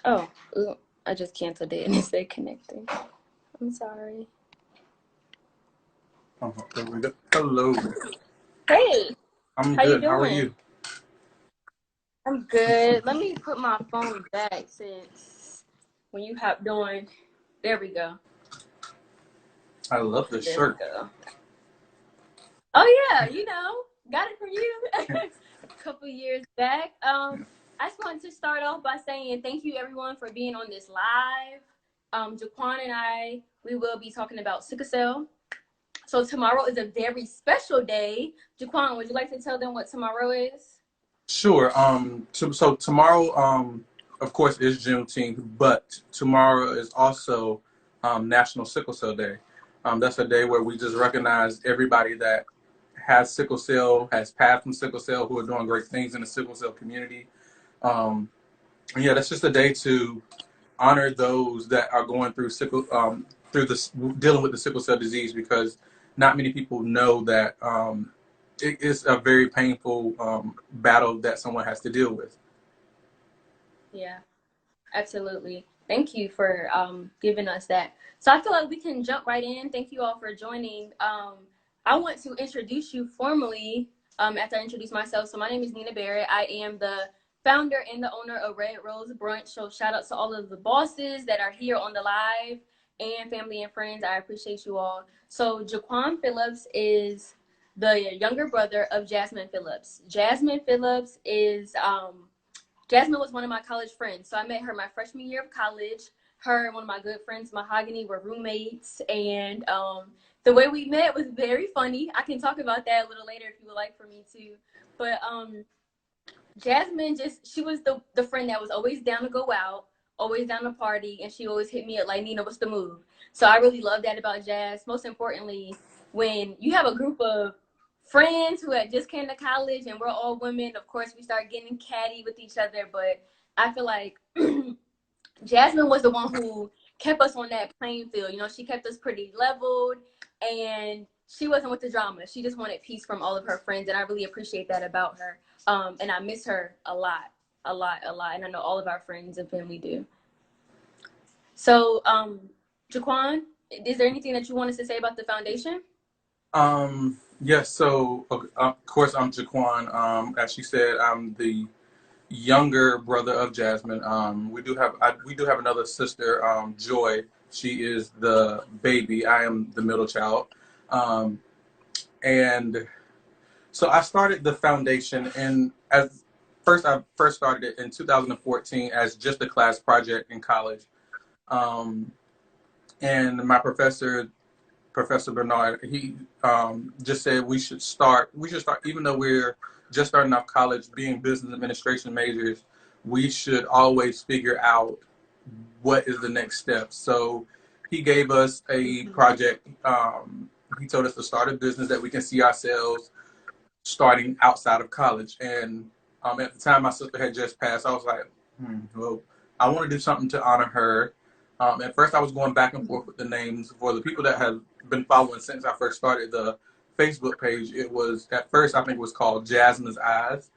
Oh, I just canceled it and it said connecting. I'm sorry. Oh, there we go. Hello. Hey, I'm how you good. How are doing? you? I'm good. Let me put my phone back since when you hopped on. There we go. I love this There we shirt. go. Oh yeah, got it from you a couple years back. I just wanted to start off by saying thank you everyone for being on this live. Jaquan and I, we will be talking about sickle cell. So tomorrow is a very special day. Jaquan, would you like to tell them what tomorrow is? Sure. So tomorrow, of course, is Juneteenth, but tomorrow is also National Sickle Cell Day. That's a day where we just recognize everybody that has sickle cell, has passed from sickle cell, who are doing great things in the sickle cell community. Um, and yeah, that's just a day to honor those that are going through dealing with the sickle cell disease, because not many people know that it is a very painful battle that someone has to deal with. Yeah, absolutely. Thank you for giving us that. So I feel like we can jump right in. Thank you all for joining. I want to introduce you formally after I introduce myself. So my name is Nina Barrett. I am the founder and the owner of Red Rose Brunch. So shout out to all of the bosses that are here on the live and family and friends. I appreciate you all. So Jaquan Phillips is the younger brother of Jasmine Phillips. Jasmine was one of my college friends. So I met her my freshman year of college. Her and one of my good friends, Mahogany, were roommates. And the way we met was very funny. I can talk about that a little later if you would like for me to. But Jasmine she was the friend that was always down to go out, always down to party. And she always hit me up like, Nina, what's the move? So I really love that about Jazz. Most importantly, when you have a group of friends who had just came to college and we're all women, of course we start getting catty with each other, but I feel like Jasmine was the one who kept us on that playing field. She kept us pretty leveled, and she wasn't with the drama. She just wanted peace from all of her friends, and I really appreciate that about her. And I miss her a lot, and I know all of our friends and family do. So Jaquan, is there anything that you want us to say about the foundation? Yes, so of course I'm Jaquan. As she said, I'm the younger brother of Jasmine. We do have another sister, Joy. She is the baby. I am the middle child. Um, and so I started the foundation, and I first started it in 2014 as just a class project in college. Um, and my professor, Professor Bernard, he just said we should start, even though we're just starting off college, being business administration majors, we should always figure out what is the next step. So he gave us a project. He told us to start a business that we can see ourselves starting outside of college. And at the time my sister had just passed, I was like, well, I want to do something to honor her. At first I was going back and forth with the names. For the people that have been following since I first started the Facebook page, it was, at first I think it was called Jasmine's Eyes.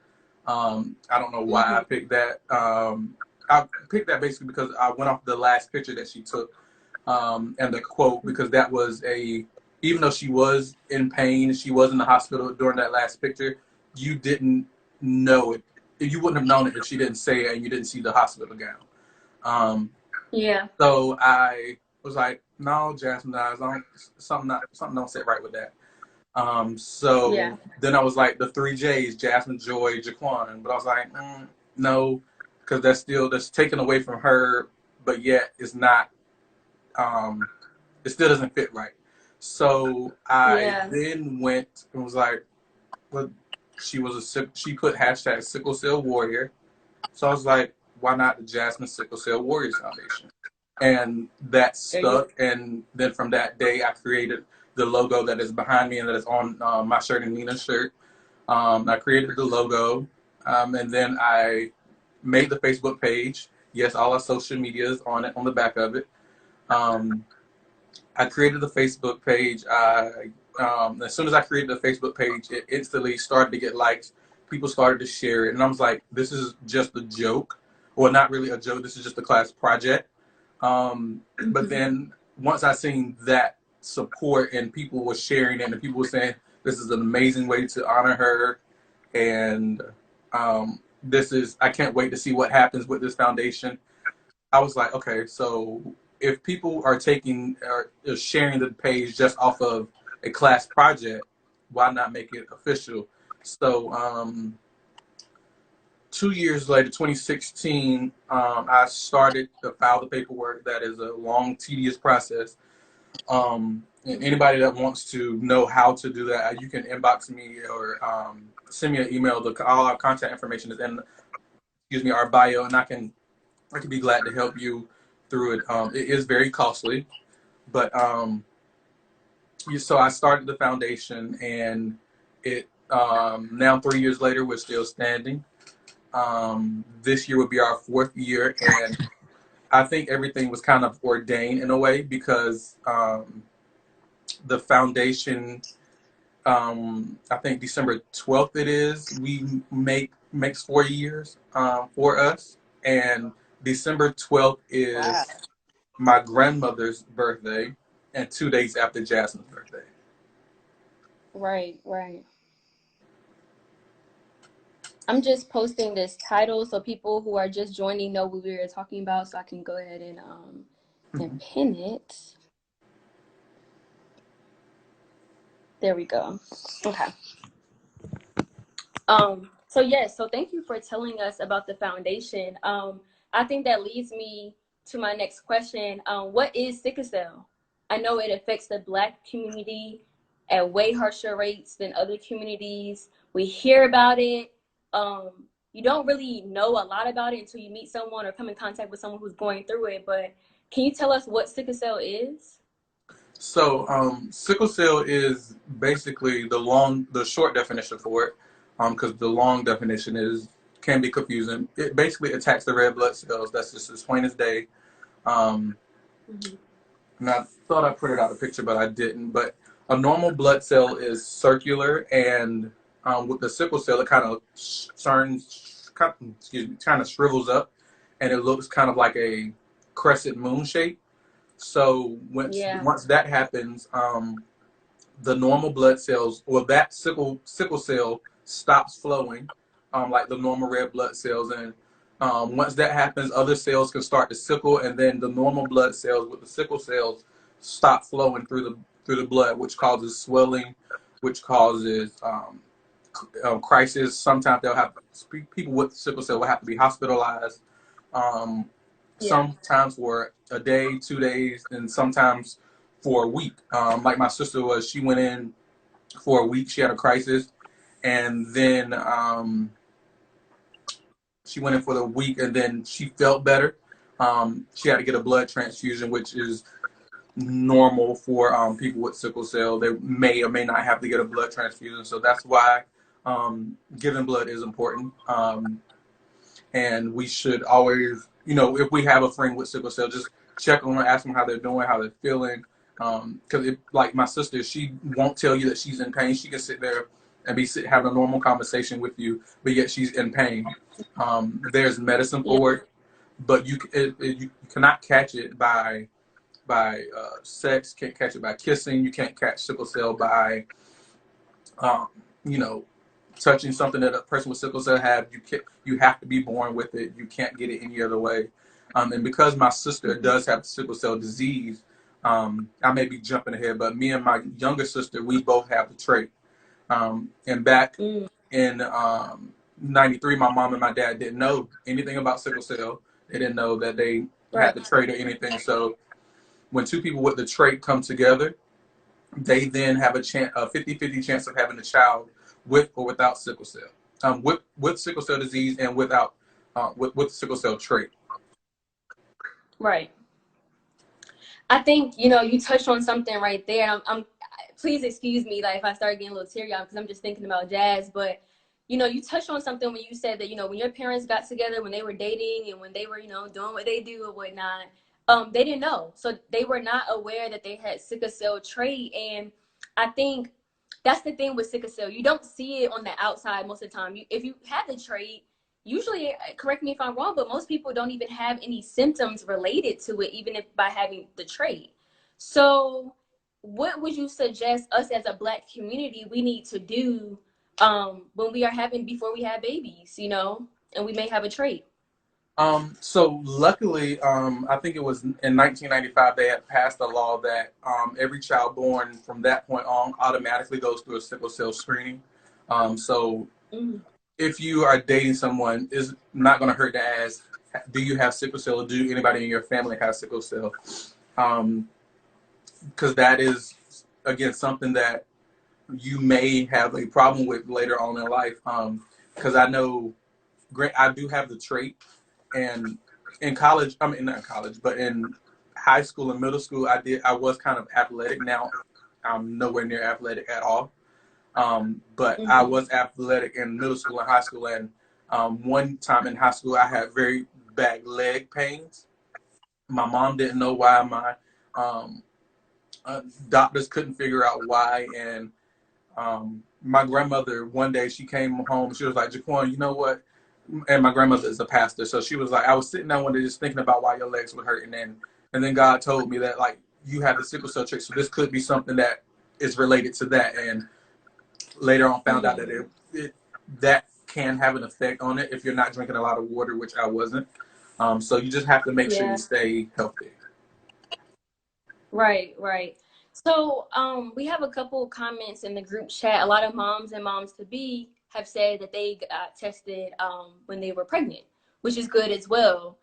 I don't know why I picked that. I picked that basically because I went off the last picture that she took, and the quote, because that was even though she was in pain, she was in the hospital during that last picture, you didn't know it. You wouldn't have known it if she didn't say it and you didn't see the hospital gown. Yeah. So I was like, no, Jasmine Eyes, something don't sit right with that. So then I was like, the three J's, Jasmine, Joy, Jaquan. But I was like, no, because that's taken away from her, but yet it's not, it still doesn't fit right. So I then went and was like, well, she put hashtag sickle cell warrior. So I was like, why not the Jasmine Sickle Cell Warriors Foundation? And that stuck. And then from that day, I created the logo that is behind me and that is on my shirt and Nina's shirt. I created the logo. And then I made the Facebook page. Yes, all our social media is on it, on the back of it. I created the Facebook page. As soon as I created the Facebook page, it instantly started to get likes. People started to share it. And I was like, this is just a joke. well, not really a joke. This is just a class project. But then once I seen that support and people were sharing it and people were saying this is an amazing way to honor her, and I can't wait to see what happens with this foundation. I was like, okay, so if people are taking or sharing the page just off of a class project, why not make it official? So 2 years later, 2016, I started to file the paperwork. That is a long, tedious process. And anybody that wants to know how to do that, you can inbox me or send me an email. All our contact information is in, our bio, and I can be glad to help you through it. It is very costly, but so I started the foundation, and it now 3 years later, we're still standing. This year would be our 4th year, and I think everything was kind of ordained in a way because the foundation, I think December 12th it is, makes 4 years for us, and December 12th Wow. is my grandmother's birthday, and 2 days after Jasmine's birthday. Right, right. I'm just posting this title so people who are just joining know what we were talking about, so I can go ahead and pin it. There we go. Okay. So yes, so thank you for telling us about the foundation. I think that leads me to my next question. What is sickle cell? I know it affects the Black community at way harsher rates than other communities. We hear about it. You don't really know a lot about it until you meet someone or come in contact with someone who's going through it. But can you tell us what sickle cell is? So sickle cell is basically the short definition for it, because the long definition can be confusing. It basically attacks the red blood cells. That's just as plain as day. Um, and I thought I printed out a picture, but I didn't. But a normal blood cell is circular, and with the sickle cell, it kind of kind of shrivels up, and it looks kind of like a crescent moon shape. So Yeah. once that happens, the normal blood cells, or that sickle cell, stops flowing, like the normal red blood cells, and once that happens, other cells can start to sickle, and then the normal blood cells with the sickle cells stop flowing through the blood, which causes swelling, which causes crisis. Sometimes people with sickle cell will have to be hospitalized. Um, Yeah. Sometimes for a day, 2 days, and sometimes for a week. Like my sister she went in for a week. She had a crisis, and then she went in for the week, and then she felt better. She had to get a blood transfusion, which is normal for people with sickle cell. They may or may not have to get a blood transfusion, so that's why giving blood is important. And we should always, if we have a friend with sickle cell, just check on them, ask them how they're doing, how they're feeling. Because like my sister, she won't tell you that she's in pain. She can sit there and having a normal conversation with you, but yet she's in pain. There's medicine Yeah. for it, but you cannot catch it by sex. Can't catch it by kissing. You can't catch sickle cell by um, you know touching something that a person with sickle cell have. You have to be born with it. You can't get it any other way. And because my sister does have sickle cell disease, I may be jumping ahead, but me and my younger sister, we both have the trait. And back in '93, my mom and my dad didn't know anything about sickle cell. They didn't know that they had Right. the trait or anything. So when two people with the trait come together, they then have a 50-50 chance of having a child with or without sickle cell, with sickle cell disease and without with sickle cell trait. Right. I think you touched on something right there. Please excuse me, like if I start getting a little teary eyed because I'm just thinking about Jazz. But you touched on something when you said that when your parents got together, when they were dating, and when they were doing what they do and whatnot, they didn't know, so they were not aware that they had sickle cell trait. And I think that's the thing with sickle cell. You don't see it on the outside most of the time. If you have the trait, usually, correct me if I'm wrong, but most people don't even have any symptoms related to it, even if by having the trait. So what would you suggest us as a Black community we need to do when we are having, before we have babies, you know, and we may have a trait? So luckily, I think it was in 1995 they had passed a law that every child born from that point on automatically goes through a sickle cell screening. So Mm-hmm. if you are dating someone, it's not going to hurt to ask, do you have sickle cell, or do anybody in your family have sickle cell? Because that is, again, something that you may have a problem with later on in life. Because I know, I do have the trait, and in college, I mean not in college, but in high school and middle school, I was kind of athletic. Now I'm nowhere near athletic at all. But I Mm-hmm. was athletic in middle school and high school, and one time in high school I had very bad leg pains. My mom didn't know why. My um, doctors couldn't figure out why, and my grandmother one day she came home. She was like, "Jaquan, you know what?" And my grandmother is a pastor, so she was like, "I was sitting down one day just thinking about why your legs were hurting, and then God told me that like you have the sickle cell trait, so this could be something that is related to that." And later on, found out that Mm-hmm. that can have an effect on it if you're not drinking a lot of water, which I wasn't. So you just have to make sure you Yeah. stay healthy. Right, right. So, we have a couple comments in the group chat. A lot of moms and moms to be have said that they got tested when they were pregnant, which is good as well.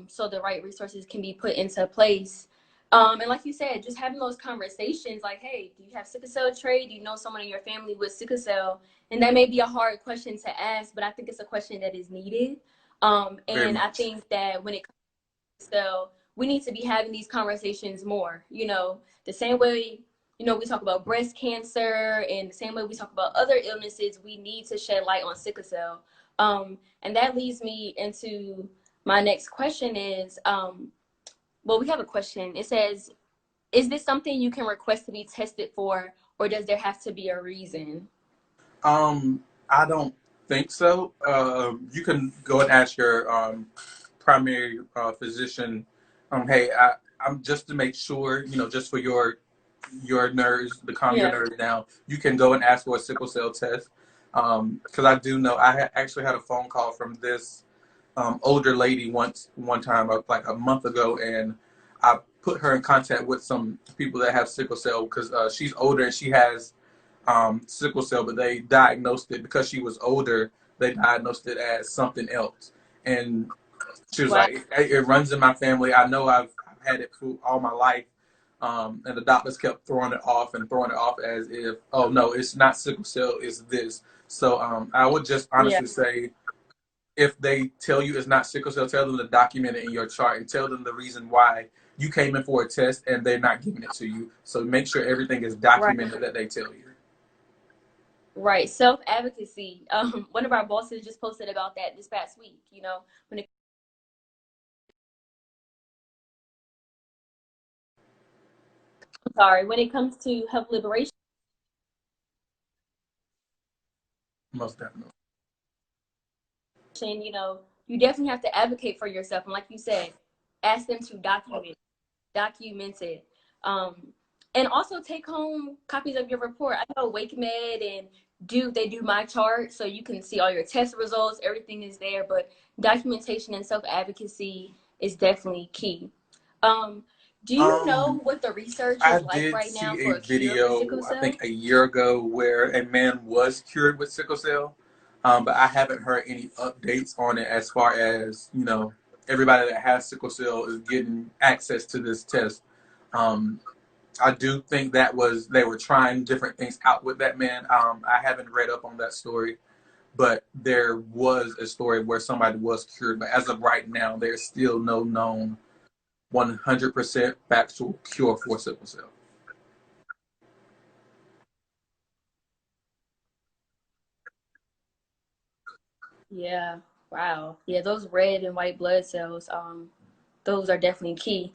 So the right resources can be put into place. And like you said, just having those conversations like, hey, do you have sickle cell trait? Do you know someone in your family with sickle cell? And that may be a hard question to ask, but I think it's a question that is needed. Very And I much. think that when it so we need to be having these conversations more, you know, the same way, you know, we talk about breast cancer and the same way we talk about other illnesses, we need to shed light on sickle cell. And that leads me into my next question is, well, we have a question. It says, is this something you can request to be tested for, or does there have to be a reason? I don't think so. You can go and ask your primary physician. Hey, I'm just to make sure, just for your nerves, to calm your Yeah. nerves down. You can go and ask for a sickle cell test. Because I do know actually had a phone call from this older lady one time, like a month ago, and I put her in contact with some people that have sickle cell because she's older and she has sickle cell, but they diagnosed it because she was older. They diagnosed it as something else, and she was Wow. like, "It runs in my family. I know I've had it for all my life." And the doctors kept throwing it off and throwing it off as if, oh no, it's not sickle cell, it's this. So I would just Yeah. honestly say, if they tell you it's not sickle cell, tell them to document it in your chart and tell them the reason why you came in for a test and they're not giving it to you. So make sure everything is Right. documented that they tell you. Right. Self advocacy. One of our bosses just posted about that this past week, you know, when it sorry, when it comes to health liberation, Most definitely. you know, you definitely have to advocate for yourself. And like you said, ask them to document it. Um, and also take home copies of your report. I know WakeMed and they do my chart so you can see all your test results, everything is there, but documentation and self advocacy is definitely key. Um, do you know Um, what the research I is like did right now see a for a cure for sickle video, I cell? think a year ago, where a man was cured with sickle cell, but I haven't heard any updates on it as far as, everybody that has sickle cell is getting access to this test. Um, I do think they were trying different things out with that man. I haven't read up on that story, but there was a story where somebody was cured. But as of right now, there's still no known 100% factual cure for sickle cell. Yeah. Wow. Yeah, those red and white blood cells, those are definitely key.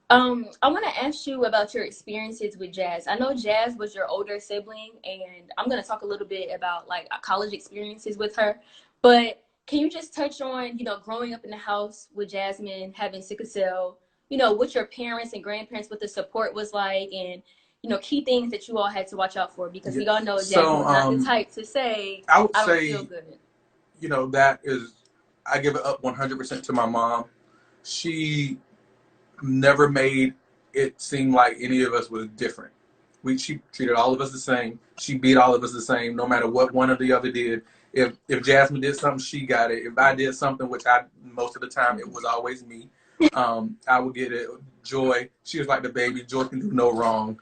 I want to ask you about your experiences with Jazz. I know Jazz was your older sibling, and I'm going to talk a little bit about like college experiences with her. But can you just touch on, growing up in the house with Jasmine, having sickle cell, what your parents and grandparents, what the support was like, and, key things that you all had to watch out for? Because we all know Jasmine's not the type to say, I would I don't say, feel good. That is, I give it up 100% to my mom. She never made it seem like any of us was different. She treated all of us the same. She beat all of us the same, no matter what one or the other did. If Jasmine did something, she got it. If I did something, which most of the time it was always me, I would get it. Joy, she was like the baby. Joy can do no wrong.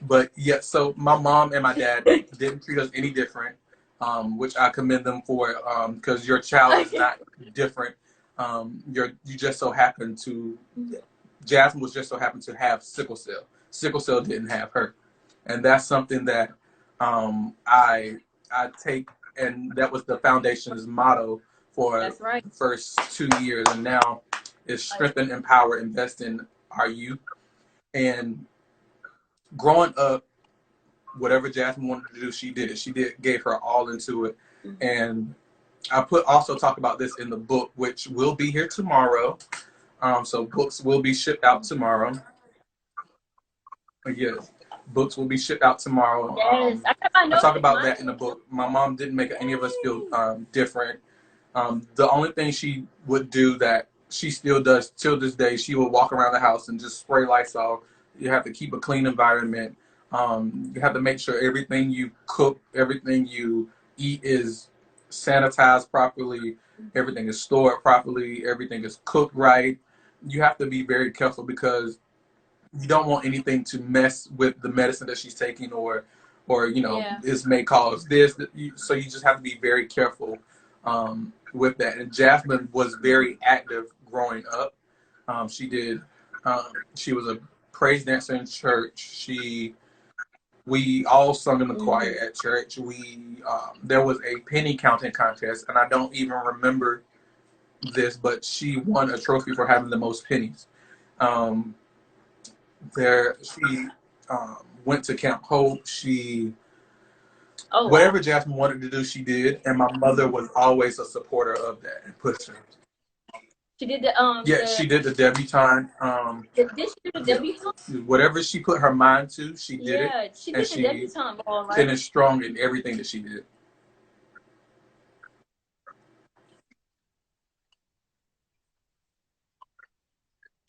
But yeah, so my mom and my dad didn't treat us any different, which I commend them for, because your child is not different. You just so happen to, Jasmine was just so happened to have sickle cell. Sickle cell didn't have her, and that's something that I take, and that was the foundation's motto for the first 2 years, and now is strengthen, empower, invest in our youth. And growing up, whatever Jasmine wanted to do, she did it. She gave her all into it, and I also talk about this in the book, which will be here tomorrow. So books will be shipped out tomorrow. Yes, books will be shipped out tomorrow. Yes, I talk about that in the book. My mom didn't make any of us feel different. The only thing she would do that she still does till this day, she will walk around the house and just spray Lysol. You have to keep a clean environment. You have to make sure everything you cook, everything you eat is sanitized properly, everything is stored properly, everything is cooked right. You have to be very careful because you don't want anything to mess with the medicine that she's taking, or this may cause this. So you just have to be very careful with that. And Jasmine was very active growing up. She was a praise dancer in church. We all sung in the choir at church. There was a penny counting contest, and I don't even remember this, but she won a trophy for having the most pennies. She went to Camp Hope. Whatever Jasmine wanted to do, she did, and my mother was always a supporter of that and pushed her. She did the she did the debutante. Did she do the debutante? Whatever she put her mind to, she did it. Yeah, she did the debutante ball, right? Finished strong in everything that she did.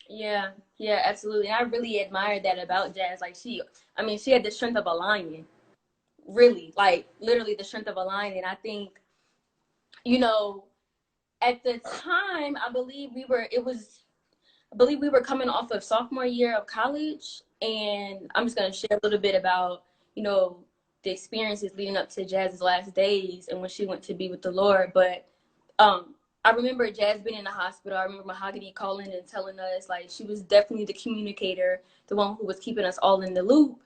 Yeah, absolutely. And I really admired that about Jazz. Like she had the strength of a lion. Really, like literally the strength of a lion. And I think, at the time, I believe we were coming off of sophomore year of college. And I'm just gonna share a little bit about, the experiences leading up to Jazz's last days and when she went to be with the Lord. But I remember Jazz being in the hospital. I remember Mahogany calling and telling us, like, she was definitely the communicator, the one who was keeping us all in the loop.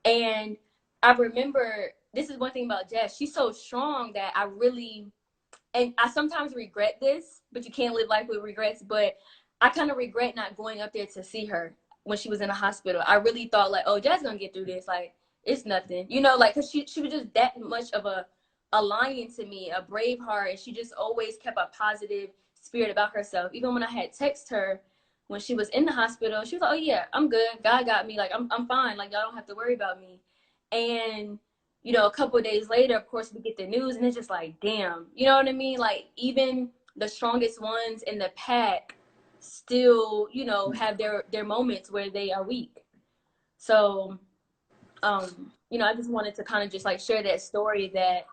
And I remember, this is one thing about Jazz, she's so strong that and I sometimes regret this, but you can't live life with regrets, but I kind of regret not going up there to see her when she was in the hospital. I really thought, like, oh, Jazz gonna get through this. Like, it's nothing. Like, because she was just that much of a lion to me, a brave heart, and she just always kept a positive spirit about herself. Even when I had texted her when she was in the hospital, she was like, oh yeah, I'm good, God got me, like I'm fine, like y'all don't have to worry about me. And a couple of days later, of course, we get the news, and it's just like, damn, you know what I mean? Like, even the strongest ones in the pack still have their moments where they are weak. So I just wanted to kind of just like share that story, that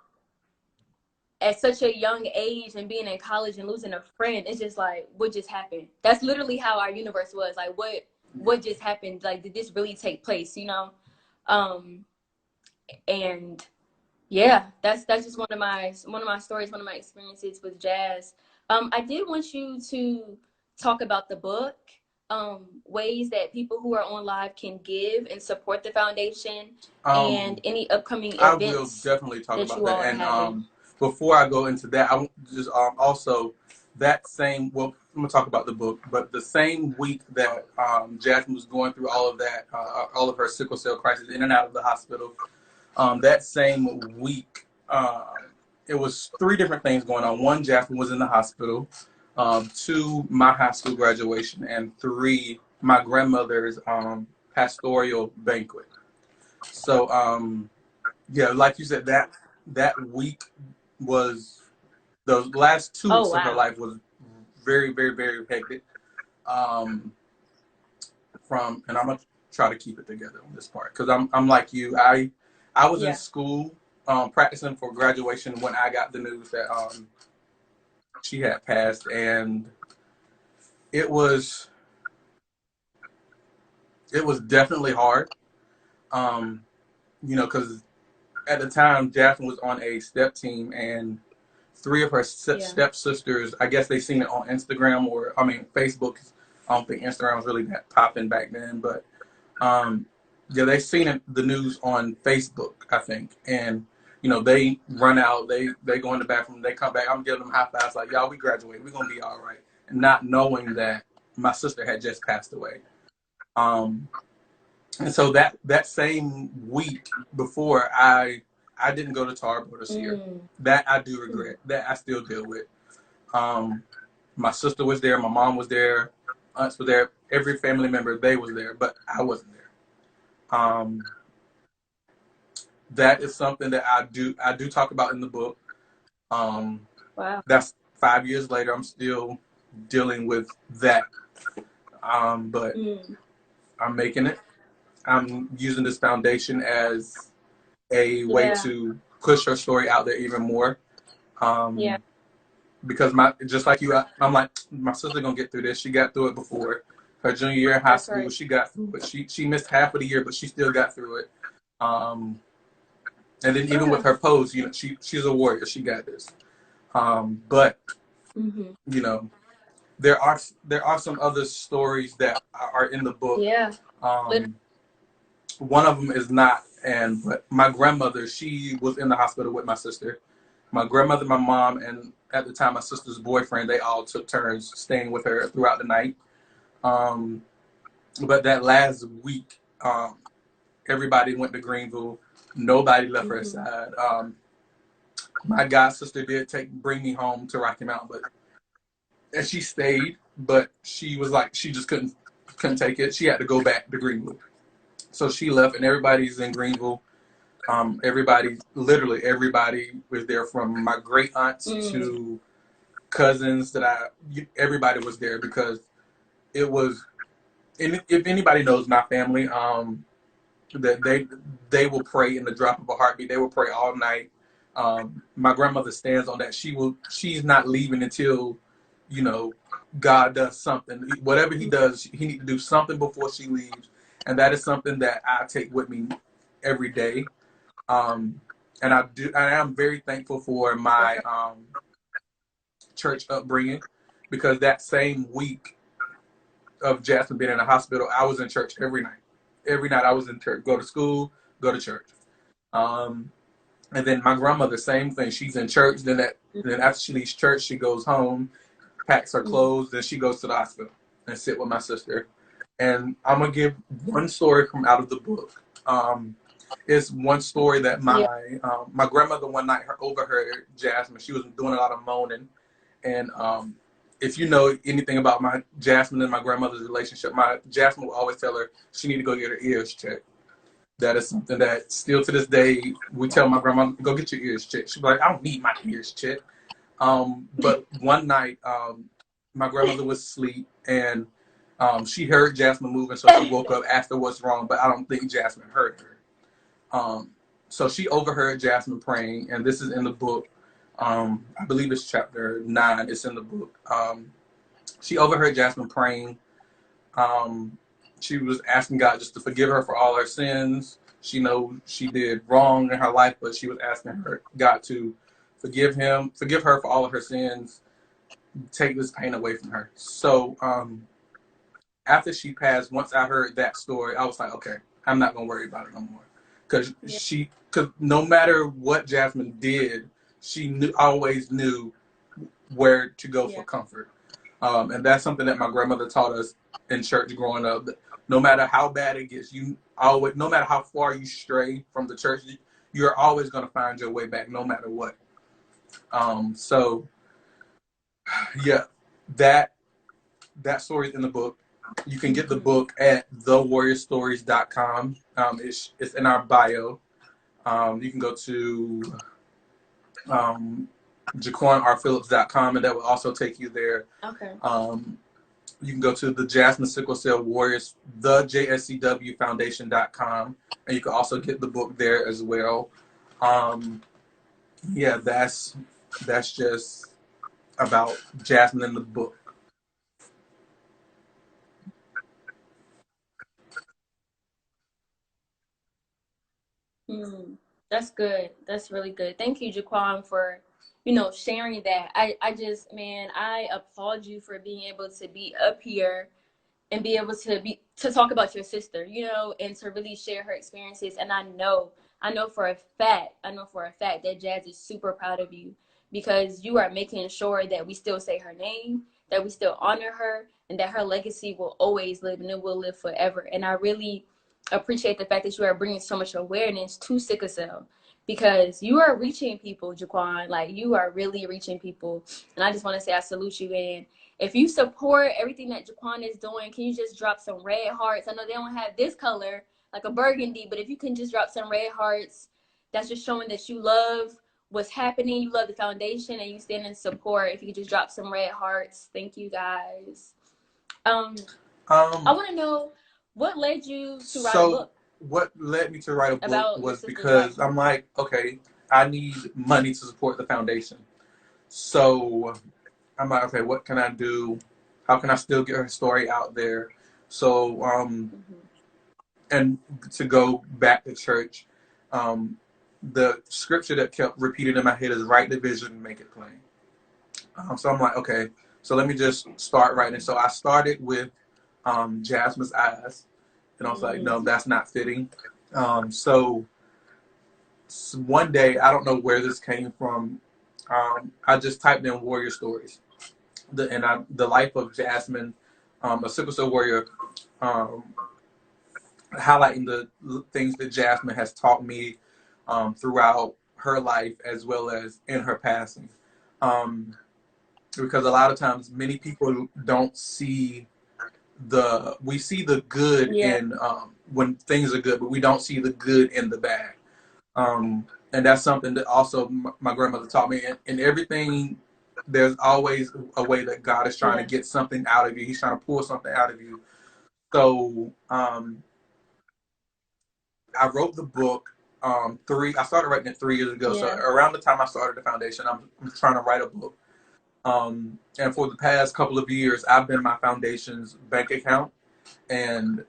at such a young age and being in college and losing a friend, it's just like, what just happened? That's literally how our universe was. Like, what just happened? Like, did this really take place? And yeah, that's just one of my stories, one of my experiences with Jazz. I did want you to talk about the book, ways that people who are on live can give and support the foundation, and any upcoming events. I will definitely talk about that. And before I go into that, I want to just also that same, well, I'm gonna talk about the book, but the same week that Jasmine was going through all of that, all of her sickle cell crisis in and out of the hospital, that same week, it was three different things going on. One, Jasmine was in the hospital. Two, my high school graduation, and three, my grandmother's pastoral banquet. So yeah, like you said, that week was those last 2 weeks Oh of her wow. life was very, very, very hectic. Um, and I'm gonna try to keep it together on this part because I'm like you. I was in Yeah. school practicing for graduation when I got the news that she had passed, and it was it was definitely hard. Um, because at the time Jasmine was on a step team, and three of her Yeah. stepsisters, I guess they seen it on Instagram or I mean Facebook. I don't think Instagram was really that popping back then, but um, yeah, they seen it, the news on Facebook, I think, and they run out, they go in the bathroom, they come back. I'm giving them high fives like, y'all, we graduated, we're gonna be all right, and not knowing that my sister had just passed away. Um, and so that same week before, I didn't go to Tarboro this year. Mm. That I do regret. That I still deal with. Um, my sister was there, my mom was there, aunts were there, every family member they was there, but I wasn't there. That is something that I do talk about in the book. Um, Wow. that's 5 years later. I'm still dealing with that. But Mm. I'm making it. I'm using this foundation as a way Yeah. to push her story out there even more. Yeah. Because just like you, I'm like, my sister gonna get through this. She got through it before. Her junior year in high That's school, right. she got through it. She missed half of the year, but she still got through it. And then even with Yeah. her pose, she's a warrior. She got this. But Mm-hmm. you know, there are some other stories that are in the book. Yeah. Literally. Um, One of them is not, but my grandmother, she was in the hospital with my sister. My grandmother, my mom, and at the time my sister's boyfriend, they all took turns staying with her throughout the night. Um, but that last week, everybody went to Greenville. Nobody left her Mm-hmm. side. My god sister did bring me home to Rocky Mountain, and she stayed, but she was like she just couldn't take it. She had to go back to Greenville, so she left, and everybody's in Greenville. Literally everybody was there, from my great aunts Mm. to cousins everybody was there because it was. And if anybody knows my family, that they will pray in the drop of a heartbeat. They will pray all night. My grandmother stands on that. She's not leaving until, you know, God does something. Whatever He does, He needs to do something before she leaves, and that is something that I take with me every day. Um, and I am very thankful for my church upbringing, because that same week of Jasmine being in the hospital, I was in church every night. Every night I was in church. Go to school, go to church. Um, and then my grandmother, same thing. She's in church. Then after she leaves church, she goes home, packs her Mm. clothes, then she goes to the hospital and sit with my sister. And I'm gonna give one story from out of the book. It's one story that Yeah. my grandmother one night overheard Jasmine. She was doing a lot of moaning, and if you know anything about my Jasmine and my grandmother's relationship, my Jasmine will always tell her she need to go get her ears checked. That is something that still to this day we tell my grandma, go get your ears checked. She's like, I don't need my ears checked. But one night, my grandmother was asleep, and she heard Jasmine moving, so she woke up, asked her what's wrong, but I don't think Jasmine heard her. So she overheard Jasmine praying, and this is in the book. I believe it's chapter 9. It's in the book. She overheard Jasmine praying. Um, she was asking God just to forgive her for all her sins. She knows she did wrong in her life, but she was asking God to forgive her for all of her sins, take this pain away from her. So after she passed, once I heard that story, I was like, okay, I'm not gonna worry about it no more, Yeah. because no matter what Jasmine did, always knew where to go for Yeah. comfort. And that's something that my grandmother taught us in church growing up. No matter how bad it gets, no matter how far you stray from the church, you're always going to find your way back, no matter what. So yeah, that that story is in the book. You can get the book at thewarriorstories.com. It's in our bio. You can go to um, JaquanRPhillips.com, and that will also take you there. Okay. You can go to the Jasmine Sickle Cell Warriors, the JSCWFoundation.com, and you can also get the book there as well. Yeah, that's just about Jasmine in the book. Hmm. That's good. That's really good. Thank you, Jaquan, for sharing that. I just, man, I applaud you for being able to be up here and be able to talk about your sister, and to really share her experiences. And I know for a fact, that Jazz is super proud of you, because you are making sure that we still say her name, that we still honor her, and that her legacy will always live, and it will live forever. And I really appreciate the fact that you are bringing so much awareness to sickle cell, because you are reaching people, Jaquan. Like, you are really reaching people. And I just want to say I salute you. And if you support everything that Jaquan is doing, can you just drop some red hearts? I know they don't have this color, like a burgundy, but if you can just drop some red hearts, that's just showing that you love what's happening, you love the foundation, and you stand in support. If you could just drop some red hearts. Thank you, guys. I Um, want to know, what led you to write a so book what led me to write a book about your was sister's life? because I'm like, okay, I need money to support the foundation. So I'm like, okay, what can I do? How can I still get her story out there? So, Mm-hmm. and to go back to church, um, the scripture that kept repeating in my head is write the vision, make it plain. So I'm like, okay, so let me just start writing. So I started with Jasmine's eyes, and I was like, no, Mm-hmm. that's not fitting. So one day, I don't know where this came from. I just typed in warrior stories, the life of Jasmine, a sickle cell warrior, um, highlighting the things that Jasmine has taught me throughout her life as well as in her passing. Um, because a lot of times, many people don't see we see the good Yeah. in when things are good, but we don't see the good in the bad. And that's something that also my grandmother taught me. In everything, there's always a way that God is trying to Yeah. get something out of you. He's trying to pull something out of you. So I wrote the book. I started writing it 3 years ago. So Yeah. around the time I started the foundation, I'm trying to write a book. And for the past couple of years, I've been my foundation's bank account, and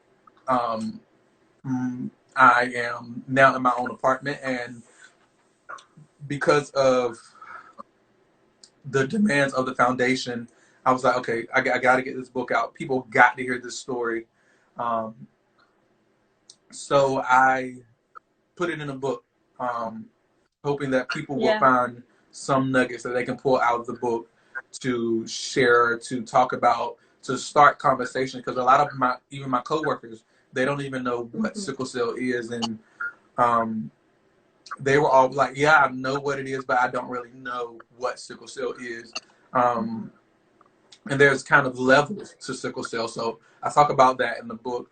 um, I am now in my own apartment. And because of the demands of the foundation, I was like, okay, I got to get this book out. People got to hear this story. Um, so I put it in a book, um, hoping that people will Yeah. find some nuggets that they can pull out of the book to share, to talk about, to start conversation. Because a lot of even my coworkers, they don't even know what Mm-hmm. sickle cell is, and um, they were all like, "Yeah, I know what it is, but I don't really know what sickle cell is." Mm-hmm. Um, and there's kind of levels to sickle cell, so I talk about that in the book.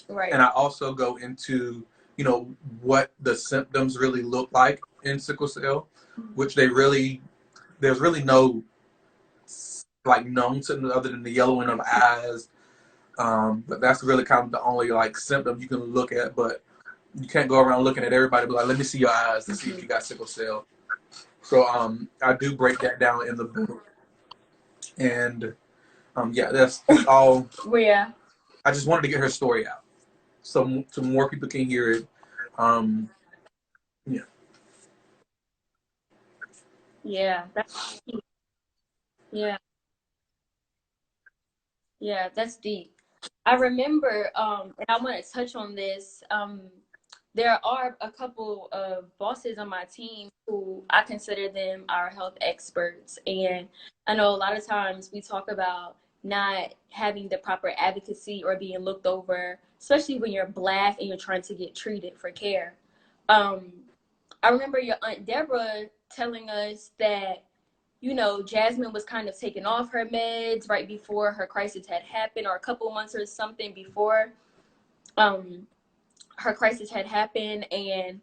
Right. And I also go into what the symptoms really look like in sickle cell, which there's really no like known symptoms other than the yellowing of eyes. But that's really kind of the only like symptom you can look at. But you can't go around looking at everybody and be like, let me see your eyes to see if Mm-hmm. you got sickle cell. So I do break that down in the book, and yeah, that's all. Yeah. I just wanted to get her story out so more people can hear it. Um, yeah. Yeah. Yeah. Yeah. That's deep. I remember, and I want to touch on this. There are a couple of bosses on my team who I consider them our health experts. And I know a lot of times we talk about not having the proper advocacy or being looked over, especially when you're Black and you're trying to get treated for care. Um, I remember your Aunt Deborah telling us that, you know, Jasmine was kind of taking off her meds right before her crisis had happened, or a couple months or something before um, her crisis had happened, and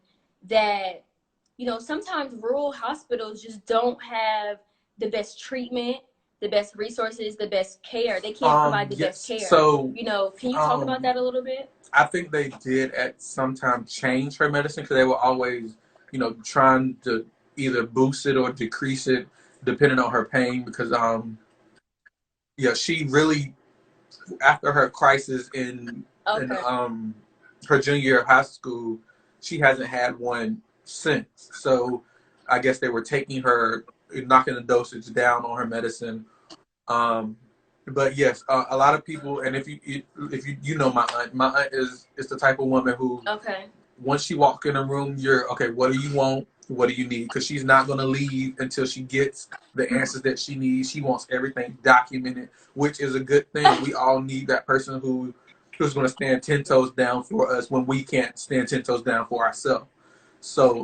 that, you know, sometimes rural hospitals just don't have the best treatment, the best resources, the best care. They can't provide the best Yes. care. So, You know, can you talk about that a little bit? I think they did at some time change her medicine because they were always, you know, trying to either boost it or decrease it depending on her pain. Because, yeah, she really, after her crisis in Okay. her junior year of high school, she hasn't had one since. So, I guess they were taking her, knocking the dosage down on her medicine. Um, but yes, a lot of people, and if you know my aunt is the type of woman who, Okay. once she walk in a room, you're okay. What do you want? What do you need? Because she's not gonna leave until she gets the answers that she needs. She wants everything documented, which is a good thing. We all need that person who's gonna stand 10 toes down for us when we can't stand 10 toes down for ourselves. So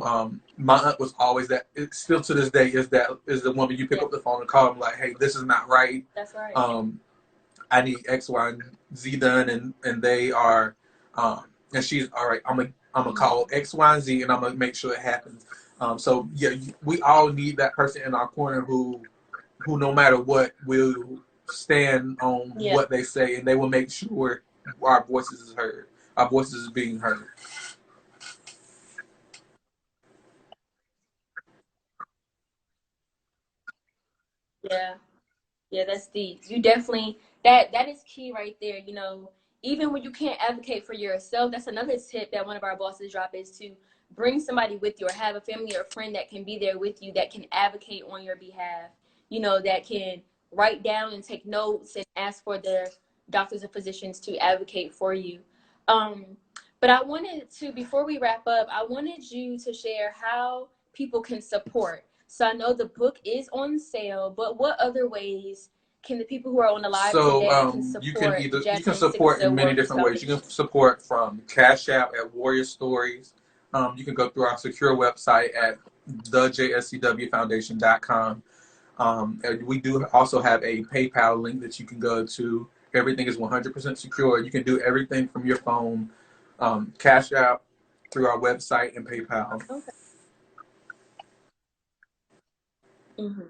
my aunt was always that. It, still to this day, is the woman you pick Yeah, up the phone and call them like, "Hey, this is not right. that's right. I need X, Y, and Z done," and they are, and she's all right. I'm gonna call X, Y, and Z, and I'm gonna make sure it happens. So yeah, we all need that person in our corner who no matter what will stand on Yeah. what they say, and they will make sure our voices is heard. Our voices is being heard. Yeah. Yeah, that's deep. You definitely, that is key right there. You know, even when you can't advocate for yourself, that's another tip that one of our bosses drop is to bring somebody with you or have a family or a friend that can be there with you that can advocate on your behalf. You know, that can write down and take notes and ask for their doctors and physicians to advocate for you. Um, but I wanted to, before we wrap up, I wanted you to share how people can support. So I know the book is on sale, but what other ways can the people who are on the live So today can you support the can Jasmine Sickle support in Cell many Warriors different ways. You can Foundation? support from Cash App at Warrior Stories. You can go through our secure website at thejscwfoundation.com. And we do also have a PayPal link that you can go to. Everything is 100% secure. You can do everything from your phone, Cash App, through our website and PayPal. Okay. Hmm.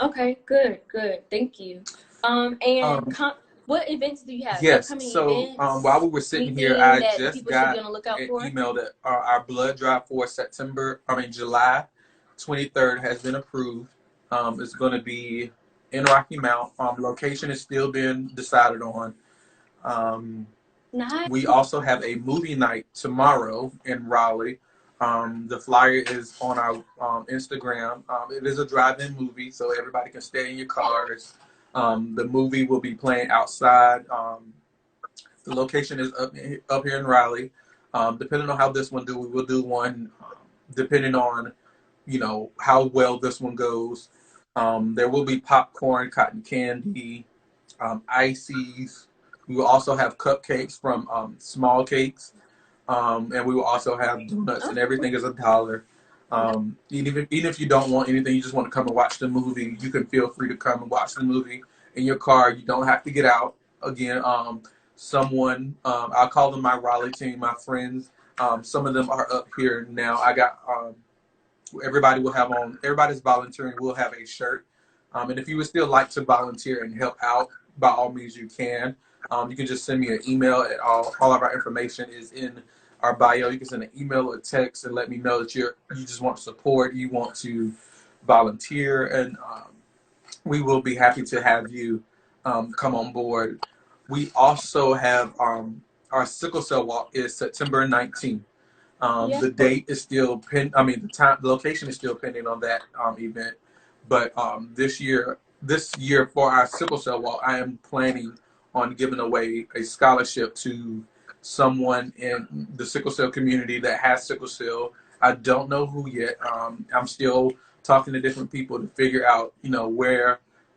Okay. Good. Good. Thank you. And Um, what events do you have? Yes. Upcoming So while events, we were sitting here, anything I that the just people should be got on the lookout an for? email that our blood drive for July 23rd has been approved. It's going to be in Rocky Mount. Location is still being decided on. Um, Nice. we also have a movie night tomorrow in Raleigh. The flyer is on our Instagram. It is a drive-in movie, so everybody can stay in your cars. The movie will be playing outside. The location is up here in Raleigh. Depending on how this one do, we will do one. Depending on how well this one goes. There will be popcorn, cotton candy, ices. We will also have cupcakes from Small Cakes, and we will also have donuts, and Oh, everything is $1. Even if you don't want anything, you just want to come and watch the movie, you can feel free to come and watch the movie in your car. You don't have to get out. Again, I'll call them my Raleigh team, my friends. Some of them are up here now. I got everybody's volunteering. We'll have a shirt. And if you would still like to volunteer and help out, by all means you can. You can just send me an email at all of our information is in our bio. You can send an email or text and let me know that you just want to support, you want to volunteer, and we will be happy to have you come on board. We also have our sickle cell walk is September 19th. yeah. The date is still the location is still pending on that event. But this year for our sickle cell walk, I am planning on giving away a scholarship to someone in the sickle cell community that has sickle cell. I don't know who yet. I'm still talking to different people to figure out,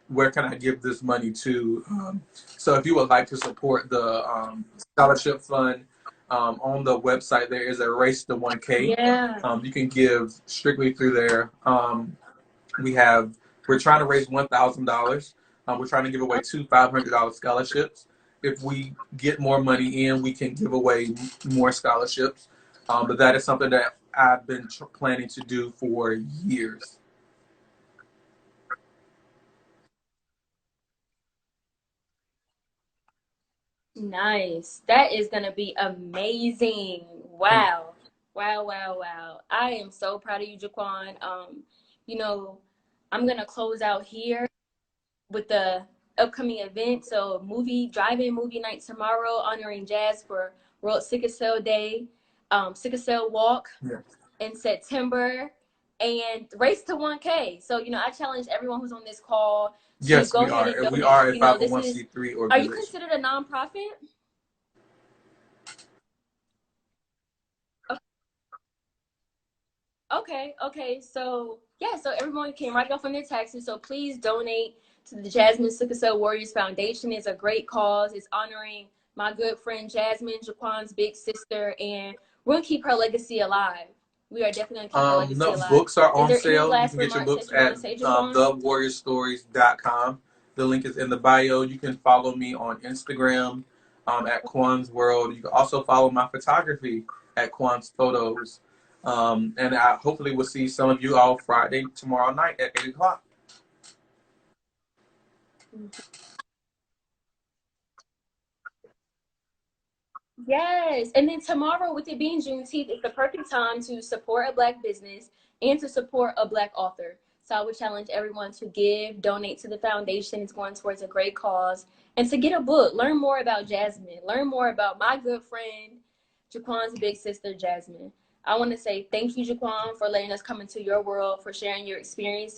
where can I give this money to. So if you would like to support the scholarship fund, On the website, there is a race to 1K. Yeah. You can give strictly through there. We have we're trying to raise $1,000. We're trying to give away two $500 scholarships. If we get more money in, we can give away more scholarships. But that is something that I've been planning to do for years. Nice. That is gonna be amazing. And Wow. Wow, wow, wow. I am so proud of you, Jaquan. You know, I'm gonna close out here with the upcoming event. So drive-in movie night tomorrow honoring Jazz for World Sickle Cell Day, Sickle Cell Walk yeah. in September, and Race to 1K. So, I challenge everyone who's on this call to Yes, go we ahead are. and And we donate. are a This is, 501c3 are you organization. considered a nonprofit? Okay, okay. So yeah, so everyone can write it off on their taxes. So please donate to the Jasmine Sickle Cell Warriors Foundation. It's a great cause. It's honoring my good friend Jasmine, Jaquan's big sister, and we're gonna keep her legacy alive. We are definitely gonna keep her legacy No, alive. books are Is on there any sale. You last can get your remarks books that you want at to say, Jaquan? thewarriorstories.com. The link is in the bio. You can follow me on Instagram at Quan's World. You can also follow my photography at Quan's Photos. And I hopefully will see some of you all Friday, tomorrow night at 8 o'clock. Yes, and then tomorrow, with it being Juneteenth, it's the perfect time to support a Black business and to support a Black author. So I would challenge everyone to give, donate to the foundation. It's going towards a great cause, and to get a book. Learn more about Jasmine. Learn more about my good friend, Jaquan's big sister, Jasmine. I want to say thank you, Jaquan, for letting us come into your world, for sharing your experiences.